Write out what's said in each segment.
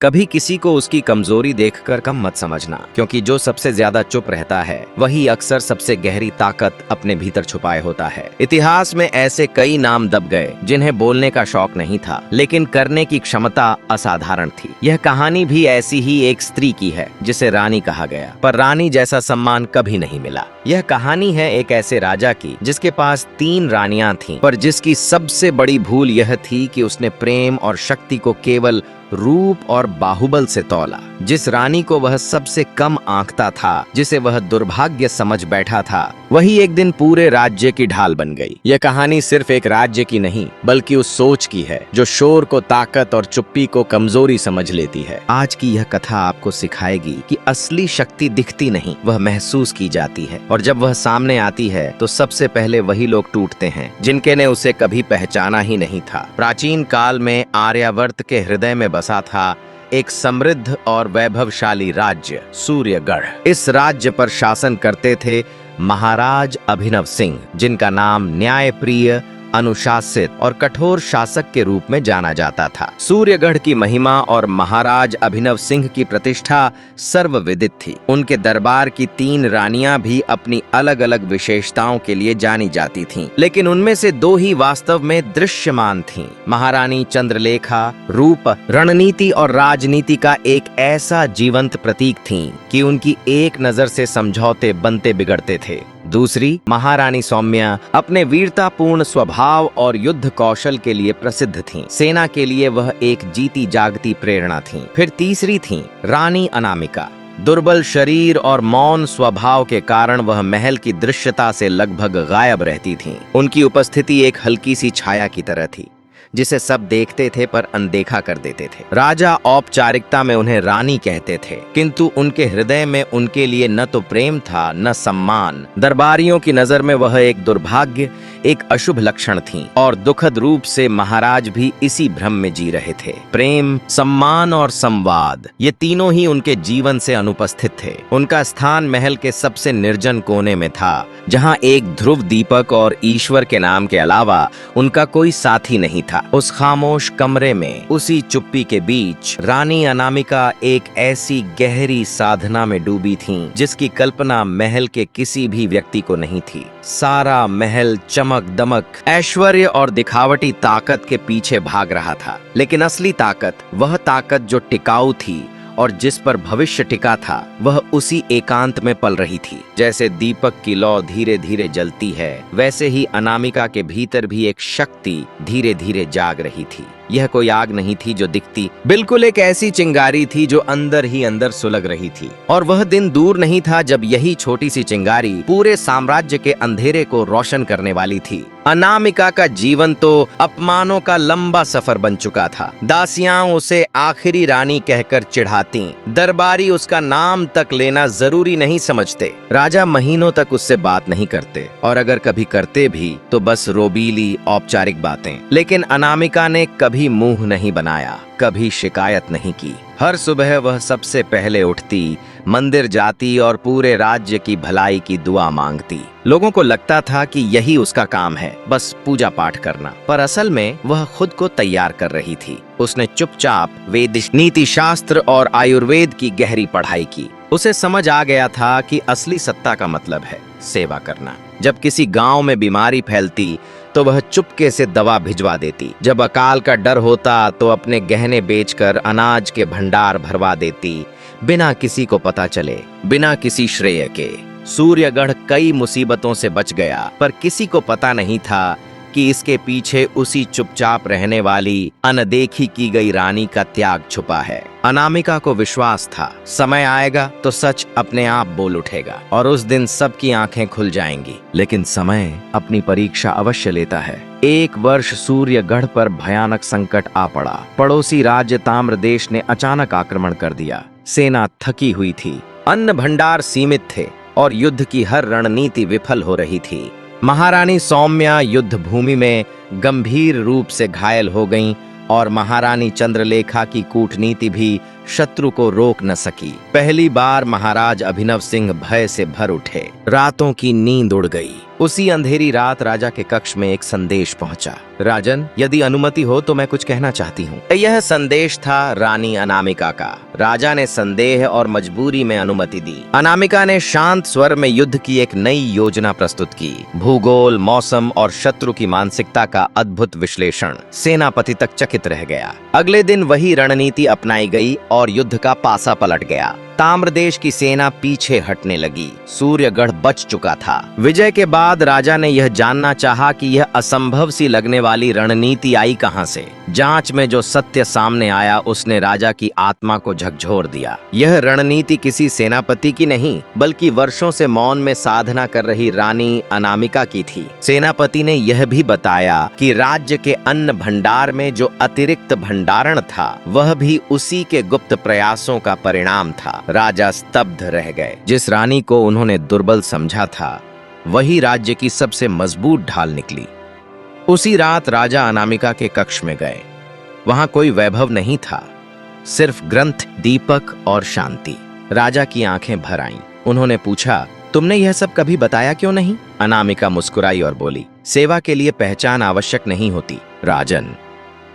कभी किसी को उसकी कमजोरी देखकर कम मत समझना, क्योंकि जो सबसे ज्यादा चुप रहता है वही अक्सर सबसे गहरी ताकत अपने भीतर छुपाए होता है। इतिहास में ऐसे कई नाम दब गए जिन्हें बोलने का शौक नहीं था, लेकिन करने की क्षमता असाधारण थी। यह कहानी भी ऐसी ही एक स्त्री की है जिसे रानी कहा गया, पर रानी जैसा सम्मान कभी नहीं मिला। यह कहानी है एक ऐसे राजा की जिसके पास 3 रानियां थीं, पर जिसकी सबसे बड़ी भूल यह थी कि उसने प्रेम और शक्ति को केवल रूप और बाहुबल से तौला। जिस रानी को वह सबसे कम आंकता था, जिसे वह दुर्भाग्य समझ बैठा था, वही एक दिन पूरे राज्य की ढाल बन गई। यह कहानी सिर्फ एक राज्य की नहीं, बल्कि उस सोच की है जो शोर को ताकत और चुप्पी को कमजोरी समझ लेती है। आज की यह कथा आपको सिखाएगी कि असली शक्ति दिखती नहीं, वह महसूस की जाती है, और जब वह सामने आती है तो सबसे पहले वही लोग टूटते हैं जिनके ने उसे कभी पहचाना ही नहीं था। प्राचीन काल में आर्यावर्त के हृदय में बसा था एक समृद्ध और वैभवशाली राज्य सूर्यगढ़। इस राज्य पर शासन करते थे महाराज अभिनव सिंह, जिनका नाम न्यायप्रिय, अनुशासित और कठोर शासक के रूप में जाना जाता था। सूर्यगढ़ की महिमा और महाराज अभिनव सिंह की प्रतिष्ठा सर्वविदित थी। उनके दरबार की 3 रानियां भी अपनी अलग अलग विशेषताओं के लिए जानी जाती थीं, लेकिन उनमें से 2 ही वास्तव में दृश्यमान थीं। महारानी चंद्रलेखा रूप, रणनीति और राजनीति का एक ऐसा जीवंत प्रतीक थीं कि उनकी एक नजर से समझौते बनते बिगड़ते थे। दूसरी महारानी सौम्या अपने वीरतापूर्ण स्वभाव और युद्ध कौशल के लिए प्रसिद्ध थीं। सेना के लिए वह एक जीती जागती प्रेरणा थीं। फिर तीसरी थीं रानी अनामिका। दुर्बल शरीर और मौन स्वभाव के कारण वह महल की दृश्यता से लगभग गायब रहती थीं। उनकी उपस्थिति एक हल्की सी छाया की तरह थी जिसे सब देखते थे पर अनदेखा कर देते थे। राजा औपचारिकता में उन्हें रानी कहते थे, किंतु उनके हृदय में उनके लिए न तो प्रेम था न सम्मान। दरबारियों की नजर में वह एक दुर्भाग्य, एक अशुभ लक्षण थी, और दुखद रूप से महाराज भी इसी भ्रम में जी रहे थे। प्रेम, सम्मान और संवाद, ये तीनों ही उनके जीवन से अनुपस्थित थे। उनका स्थान महल के सबसे निर्जन कोने में था, जहां एक ध्रुव दीपक और ईश्वर के नाम के अलावा उनका कोई साथी नहीं था। उस खामोश कमरे में, उसी चुप्पी के बीच, रानी अनामिका एक ऐसी गहरी साधना में डूबी थीं जिसकी कल्पना महल के किसी भी व्यक्ति को नहीं थी। सारा महल चमक दमक, ऐश्वर्य और दिखावटी ताकत के पीछे भाग रहा था, लेकिन असली ताकत, वह ताकत जो टिकाऊ थी और जिस पर भविष्य टिका था, वह उसी एकांत में पल रही थी। जैसे दीपक की लौ धीरे धीरे जलती है, वैसे ही अनामिका के भीतर भी एक शक्ति धीरे धीरे जाग रही थी। यह कोई आग नहीं थी जो दिखती, बिल्कुल एक ऐसी चिंगारी थी जो अंदर ही अंदर सुलग रही थी। और वह दिन दूर नहीं था जब यही छोटी सी चिंगारी पूरे साम्राज्य के अंधेरे को रोशन करने वाली थी। अनामिका का जीवन तो अपमानों का लंबा सफर बन चुका था। दासियां उसे आखिरी रानी कहकर चिढ़ाती, दरबारी उसका नाम तक लेना जरूरी नहीं समझते। राजा महीनों तक उससे बात नहीं करते, और अगर कभी करते भी तो बस रोबीली औपचारिक बातें। लेकिन अनामिका ने कभी मुंह नहीं बनाया, कभी शिकायत नहीं की। हर सुबह वह सबसे पहले उठती, मंदिर जाती और पूरे राज्य की भलाई की दुआ मांगती। लोगों को लगता था कि यही उसका काम है, बस पूजा पाठ करना, पर असल में वह खुद को तैयार कर रही थी। उसने चुपचाप वेद, नीति शास्त्र और आयुर्वेद की गहरी पढ़ाई की। उसे समझ आ गया था कि असली सत्ता का मतलब है सेवा करना। जब किसी गांव में बीमारी फैलती तो वह चुपके से दवा भिजवा देती। जब अकाल का डर होता तो अपने गहने बेचकर अनाज के भंडार भरवा देती, बिना किसी को पता चले, बिना किसी श्रेय के। सूर्यगढ़ कई मुसीबतों से बच गया, पर किसी को पता नहीं था कि इसके पीछे उसी चुपचाप रहने वाली, अनदेखी की गई रानी का त्याग छुपा है। अनामिका को विश्वास था, समय आएगा तो सच अपने आप बोल उठेगा और उस दिन सबकी आंखें खुल जाएंगी। लेकिन समय अपनी परीक्षा अवश्य लेता है। एक वर्ष सूर्यगढ़ पर भयानक संकट आ पड़ा। पड़ोसी राज्य ताम्रदेश ने अचानक आक्रमण कर दिया। सेना थकी हुई थी, अन्न भंडार सीमित थे और युद्ध की हर रणनीति विफल हो रही थी। महारानी सौम्या युद्ध भूमि में गंभीर रूप से घायल हो गईं और महारानी चंद्रलेखा की कूटनीति भी शत्रु को रोक न सकी। पहली बार महाराज अभिनव सिंह भय से भर उठे। रातों की नींद उड़ गई। उसी अंधेरी रात राजा के कक्ष में एक संदेश पहुंचा। राजन, यदि अनुमति हो तो मैं कुछ कहना चाहती हूँ। यह संदेश था रानी अनामिका का। राजा ने संदेह और मजबूरी में अनुमति दी। अनामिका ने शांत स्वर में युद्ध की एक नई योजना प्रस्तुत की। भूगोल, मौसम और शत्रु की मानसिकता का अद्भुत विश्लेषण सेनापति तक चकित रह गया। अगले दिन वही रणनीति अपनाई गई और युद्ध का पासा पलट गया। ताम्रदेश की सेना पीछे हटने लगी। सूर्यगढ़ बच चुका था। विजय के बाद राजा ने यह जानना चाहा कि यह असंभव सी लगने वाली रणनीति आई कहां से। जांच में जो सत्य सामने आया उसने राजा की आत्मा को झकझोर दिया। यह रणनीति किसी सेनापति की नहीं बल्कि वर्षों से मौन में साधना कर रही रानी अनामिका की थी। सेनापति ने यह भी बताया कि राज्य के अन्न भंडार में जो अतिरिक्त भंडारण था वह भी उसी के गुप्त प्रयासों का परिणाम था। राजा स्तब्ध रह गए। जिस रानी को उन्होंने दुर्बल समझा था वही राज्य की सबसे मजबूत ढाल निकली। उसी रात राजा अनामिका के कक्ष में गए। वहां कोई वैभव नहीं था, सिर्फ ग्रंथ, दीपक और शांति। राजा की आंखें भर आईं। उन्होंने पूछा, तुमने यह सब कभी बताया क्यों नहीं? अनामिका मुस्कुराई और बोली, सेवा के लिए पहचान आवश्यक नहीं होती राजन।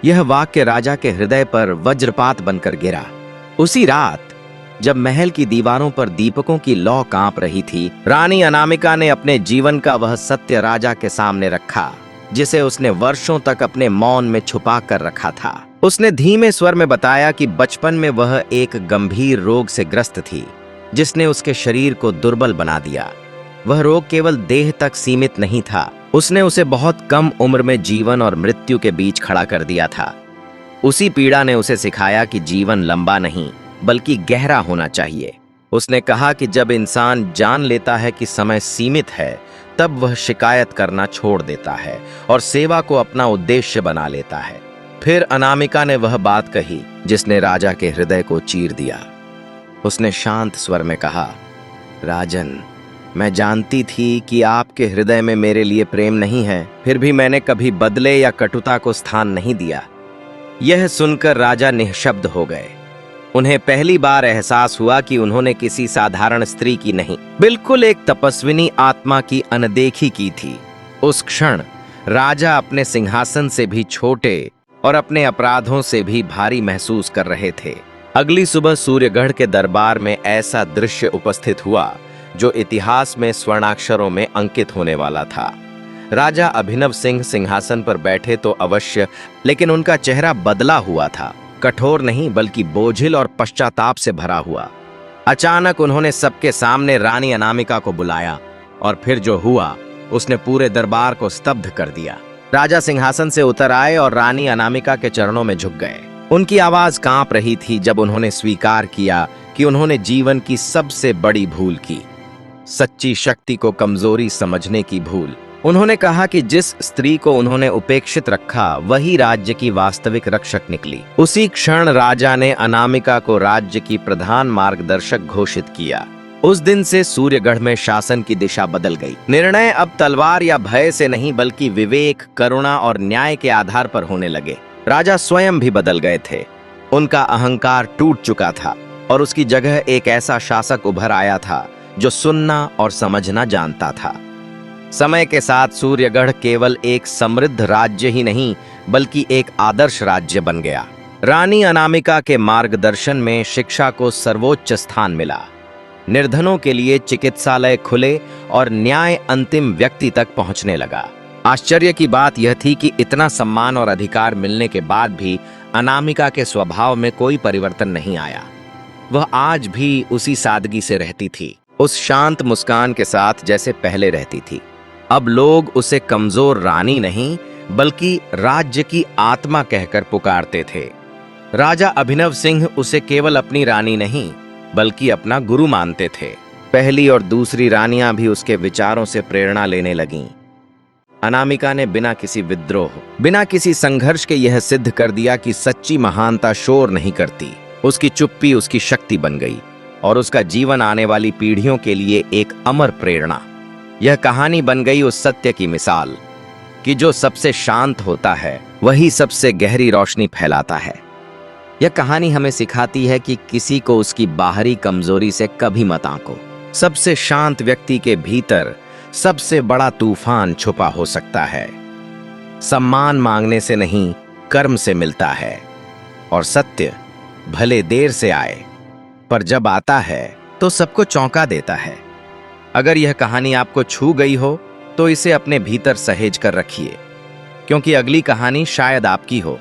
यह वाक्य राजा के हृदय पर वज्रपात बनकर गिरा। उसी रात जब महल की दीवारों पर दीपकों की लौ कांप रही थी, रानी अनामिका ने अपने जीवन का वह सत्य राजा के सामने रखा जिसे उसने वर्षों तक अपने मौन में छुपा कर रखा था। उसने धीमे स्वर में बताया कि बचपन में वह एक गंभीर रोग से ग्रस्त थी जिसने उसके शरीर को दुर्बल बना दिया। वह रोग केवल देह तक सीमित नहीं था, उसने उसे बहुत कम उम्र में जीवन और मृत्यु के बीच खड़ा कर दिया था। उसी पीड़ा ने उसे सिखाया कि जीवन लंबा नहीं बल्कि गहरा होना चाहिए। उसने कहा कि जब इंसान जान लेता है कि समय सीमित है तब वह शिकायत करना छोड़ देता है और सेवा को अपना उद्देश्य बना लेता है। फिर अनामिका ने वह बात कही जिसने राजा के हृदय को चीर दिया। उसने शांत स्वर में कहा, राजन, मैं जानती थी कि आपके हृदय में मेरे लिए प्रेम नहीं है, फिर भी मैंने कभी बदले या कटुता को स्थान नहीं दिया। यह सुनकर राजा निःशब्द हो गए। उन्हें पहली बार एहसास हुआ कि उन्होंने किसी साधारण स्त्री की नहीं, बिल्कुल एक तपस्विनी आत्मा की अनदेखी की थी। उस क्षण राजा अपने सिंहासन से भी छोटे और अपने अपराधों से भी भारी महसूस कर रहे थे। अगली सुबह सूर्यगढ़ के दरबार में ऐसा दृश्य उपस्थित हुआ जो इतिहास में स्वर्णाक्षरों में अंकित होने वाला था। राजा अभिनव सिंह सिंहासन पर बैठे तो अवश्य, लेकिन उनका चेहरा बदला हुआ था। कठोर नहीं बल्कि बोझिल और पश्चाताप से भरा हुआ। अचानक उन्होंने सबके सामने रानी अनामिका को बुलाया और फिर जो हुआ उसने पूरे दरबार को स्तब्ध कर दिया। राजा सिंहासन से उतर आए और रानी अनामिका के चरणों में झुक गए। उनकी आवाज कांप रही थी जब उन्होंने स्वीकार किया कि उन्होंने जीवन की सबसे बड़ी भूल की, सच्ची शक्ति को कमजोरी समझने की भूल। उन्होंने कहा कि जिस स्त्री को उन्होंने उपेक्षित रखा वही राज्य की वास्तविक रक्षक निकली। उसी क्षण राजा ने अनामिका को राज्य की प्रधान मार्गदर्शक घोषित किया। उस दिन से सूर्यगढ़ में शासन की दिशा बदल गई। निर्णय अब तलवार या भय से नहीं बल्कि विवेक, करुणा और न्याय के आधार पर होने लगे। राजा स्वयं भी बदल गए थे। उनका अहंकार टूट चुका था और उसकी जगह एक ऐसा शासक उभर आया था जो सुनना और समझना जानता था। समय के साथ सूर्यगढ़ केवल एक समृद्ध राज्य ही नहीं बल्कि एक आदर्श राज्य बन गया। रानी अनामिका के मार्गदर्शन में शिक्षा को सर्वोच्च स्थान मिला। निर्धनों के लिए चिकित्सालय खुले और न्याय अंतिम व्यक्ति तक पहुंचने लगा। आश्चर्य की बात यह थी कि इतना सम्मान और अधिकार मिलने के बाद भी अनामिका के स्वभाव में कोई परिवर्तन नहीं आया। वह आज भी उसी सादगी से रहती थी, उस शांत मुस्कान के साथ जैसे पहले रहती थी। अब लोग उसे कमजोर रानी नहीं बल्कि राज्य की आत्मा कहकर पुकारते थे। राजा अभिनव सिंह उसे केवल अपनी रानी नहीं बल्कि अपना गुरु मानते थे। पहली और दूसरी रानियां भी उसके विचारों से प्रेरणा लेने लगीं। अनामिका ने बिना किसी विद्रोह, बिना किसी संघर्ष के यह सिद्ध कर दिया कि सच्ची महानता शोर नहीं करती। उसकी चुप्पी उसकी शक्ति बन गई और उसका जीवन आने वाली पीढ़ियों के लिए एक अमर प्रेरणा। यह कहानी बन गई उस सत्य की मिसाल कि जो सबसे शांत होता है वही सबसे गहरी रोशनी फैलाता है। यह कहानी हमें सिखाती है कि किसी को उसकी बाहरी कमजोरी से कभी मत आंको। सबसे शांत व्यक्ति के भीतर सबसे बड़ा तूफान छुपा हो सकता है। सम्मान मांगने से नहीं, कर्म से मिलता है। और सत्य भले देर से आए, पर जब आता है तो सबको चौंका देता है। अगर यह कहानी आपको छू गई हो तो इसे अपने भीतर सहेज कर रखिए, क्योंकि अगली कहानी शायद आपकी हो।